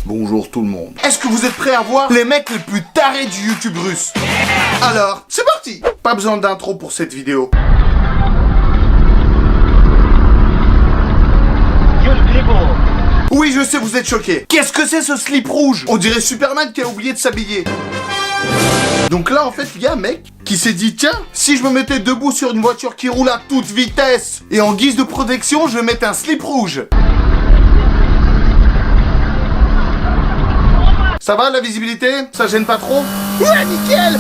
Bonjour tout le monde. Est-ce que vous êtes prêts à voir les mecs les plus tarés du YouTube russe? Alors, c'est parti. Pas besoin d'intro pour cette vidéo. Oui, je sais, vous êtes choqués. Qu'est-ce que c'est ce slip rouge? On dirait Superman qui a oublié de s'habiller. Donc là, en fait, il y a un mec qui s'est dit, tiens, si je me mettais debout sur une voiture qui roule à toute vitesse, et en guise de protection, je vais mettre un slip rouge. Ça va, la visibilité? Ça gêne pas trop? Ouais, nickel.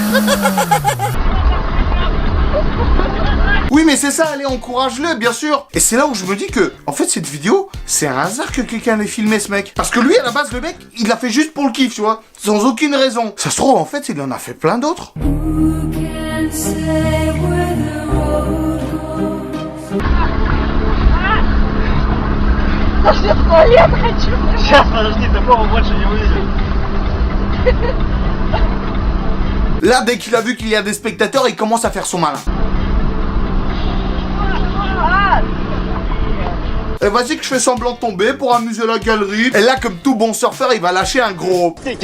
Oui, mais c'est ça, allez, encourage-le, bien sûr. Et c'est là où je me dis que, en fait, cette vidéo, c'est un hasard que quelqu'un l'ait filmé, ce mec. Parce que lui, à la base, le mec, il l'a fait juste pour le kiff, tu vois, sans aucune raison. Ça se trouve, en fait, il en a fait plein d'autres. Là, dès qu'il a vu qu'il y a des spectateurs, il commence à faire son malin. Et vas-y que je fais semblant de tomber pour amuser la galerie. Et là, comme tout bon surfeur, il va lâcher un gros... Vidéo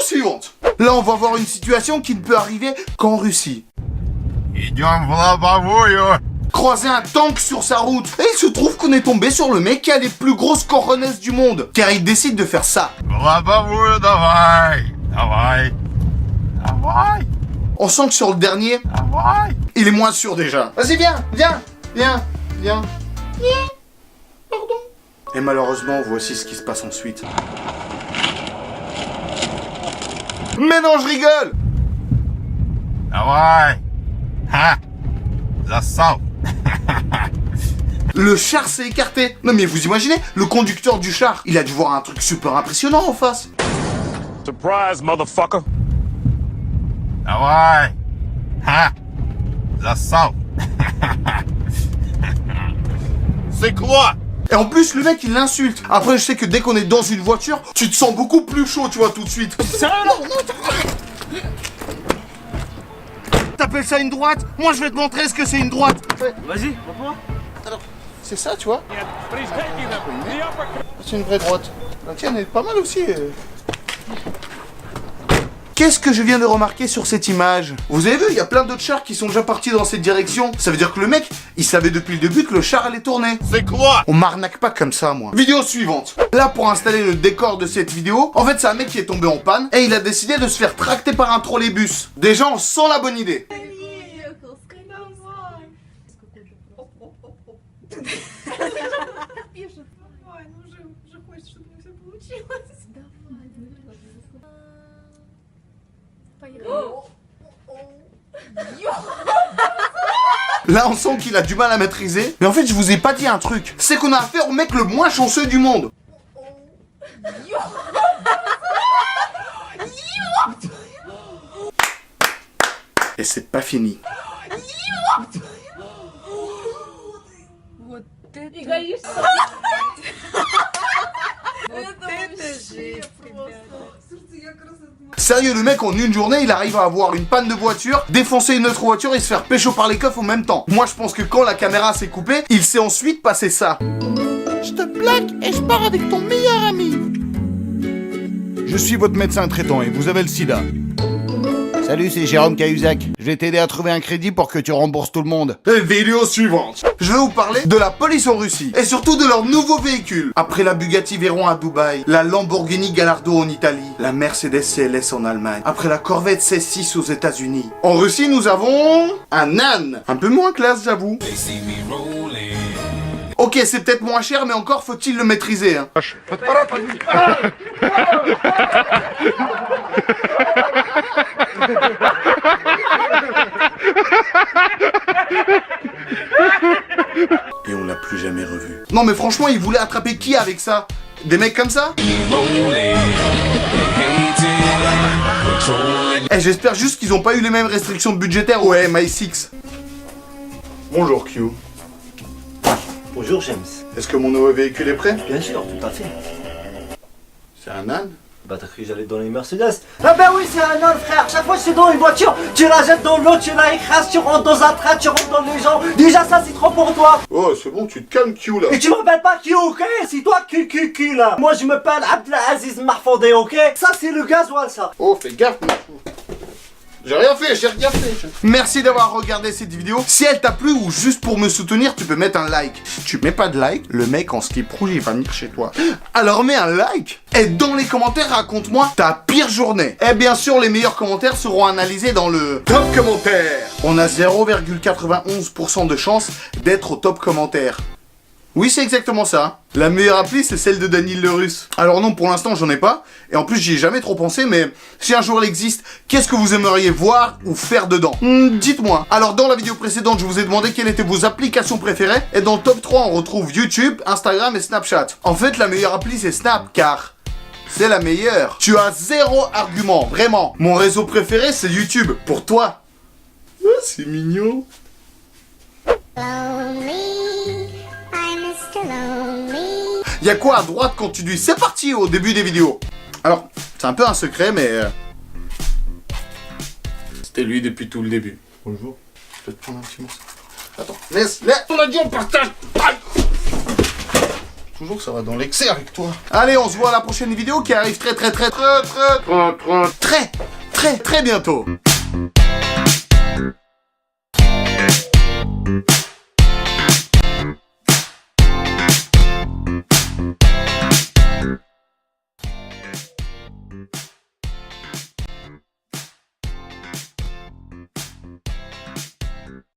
suivante. Là, on va voir une situation qui ne peut arriver qu'en Russie. Croiser un tank sur sa route. Et il se trouve qu'on est tombé sur le mec qui a les plus grosses coronesses du monde. Car il décide de faire ça. On sent que sur le dernier, il est moins sûr déjà. Vas-y, viens. Pardon. Et malheureusement, voici ce qui se passe ensuite. Mais non, je rigole. Le char s'est écarté. Non mais vous imaginez, le conducteur du char, il a dû voir un truc super impressionnant en face. Surprise, motherfucker. C'est quoi? Et en plus, le mec, il l'insulte. Après, je sais que dès qu'on est dans une voiture, tu te sens beaucoup plus chaud, tu vois, tout de suite. T'appelles ça une droite? Moi, je vais te montrer ce que c'est une droite. Vas-y, montre-moi. Alors, c'est ça, tu vois? C'est une vraie droite. La tienne est pas mal aussi. Qu'est-ce que je viens de remarquer sur cette image? Vous avez vu, il y a plein d'autres chars qui sont déjà partis dans cette direction. Ça veut dire que le mec, il savait depuis le début que le char allait tourner. C'est quoi? On m'arnaque pas comme ça, moi. Vidéo suivante. Là, pour installer le décor de cette vidéo, en fait, c'est un mec qui est tombé en panne et il a décidé de se faire tracter par un trolleybus. Déjà, on sent la bonne idée. Là, on sent qu'il a du mal à maîtriser. Mais en fait, je vous ai pas dit un truc. C'est qu'on a affaire au mec le moins chanceux du monde. Et c'est pas fini. Sérieux, le mec en une journée, il arrive à avoir une panne de voiture, défoncer une autre voiture et se faire pécho par les keufs en même temps. Moi, je pense que quand la caméra s'est coupée, il s'est ensuite passé ça. Je te plaque et je pars avec ton meilleur ami. Je suis votre médecin traitant et vous avez le sida. Salut, c'est Jérôme Cahuzac. Je vais t'aider à trouver un crédit pour que tu rembourses tout le monde. Vidéo suivante. Je vais vous parler de la police en Russie. Et surtout de leur nouveau véhicule. Après la Bugatti Veyron à Dubaï, la Lamborghini Gallardo en Italie, la Mercedes CLS en Allemagne, après la Corvette C6 aux États-Unis. En Russie, nous avons un âne. Un peu moins classe, j'avoue. Ok, c'est peut-être moins cher, mais encore faut-il le maîtriser. Hein. Et on l'a plus jamais revu. Non mais franchement, il voulait attraper qui avec ça? Des mecs comme ça? Eh, j'espère juste qu'ils ont pas eu les mêmes restrictions budgétaires au MI6. Bonjour Q. Bonjour James. Est-ce que mon nouveau véhicule est prêt? Bien sûr, tout à fait. C'est un âne? Bah t'as cru que j'allais te donner une Mercedes? Ah bah oui c'est un homme frère, chaque fois que tu dans une voiture, tu la jettes dans l'eau, tu la écrases, tu rentres dans un train, tu rentres dans les gens. Déjà ça c'est trop pour toi. Oh, c'est bon, tu te calmes, Q, là. Et tu m'appelles pas Q, ok? C'est toi Q là. Moi je m'appelle Abdelaziz Marfondé, ok? Ça c'est le gasoil ça. Oh, fais gaffe, Marfou. J'ai rien fait, j'ai rien fait. Merci d'avoir regardé cette vidéo. Si elle t'a plu ou juste pour me soutenir, tu peux mettre un like. Si tu mets pas de like, le mec en slip rouge, il va venir chez toi. Alors mets un like. Et dans les commentaires, raconte-moi ta pire journée. Et bien sûr, les meilleurs commentaires seront analysés dans le top commentaire. On a 0,91% de chance d'être au top commentaire. Oui, c'est exactement ça. La meilleure appli, c'est celle de Daniel le Russe. Alors non, pour l'instant, j'en ai pas. Et en plus, j'y ai jamais trop pensé, mais si un jour elle existe, qu'est-ce que vous aimeriez voir ou faire dedans? Dites-moi. Alors, dans la vidéo précédente, je vous ai demandé quelles étaient vos applications préférées. Et dans le top 3, on retrouve YouTube, Instagram et Snapchat. En fait, la meilleure appli, c'est Snap, car c'est la meilleure. Tu as zéro argument, vraiment. Mon réseau préféré, c'est YouTube. Pour toi. Oh, c'est mignon. Il y a quoi à droite quand tu dis c'est parti au début des vidéos? Alors, c'est un peu un secret, mais c'était lui depuis tout le début. Bonjour. Je peux te prendre un petit morceau. Attends, laisse, on a dit on partage. Toujours ça va dans l'excès avec toi. Allez, on se voit à la prochaine vidéo qui arrive très bientôt.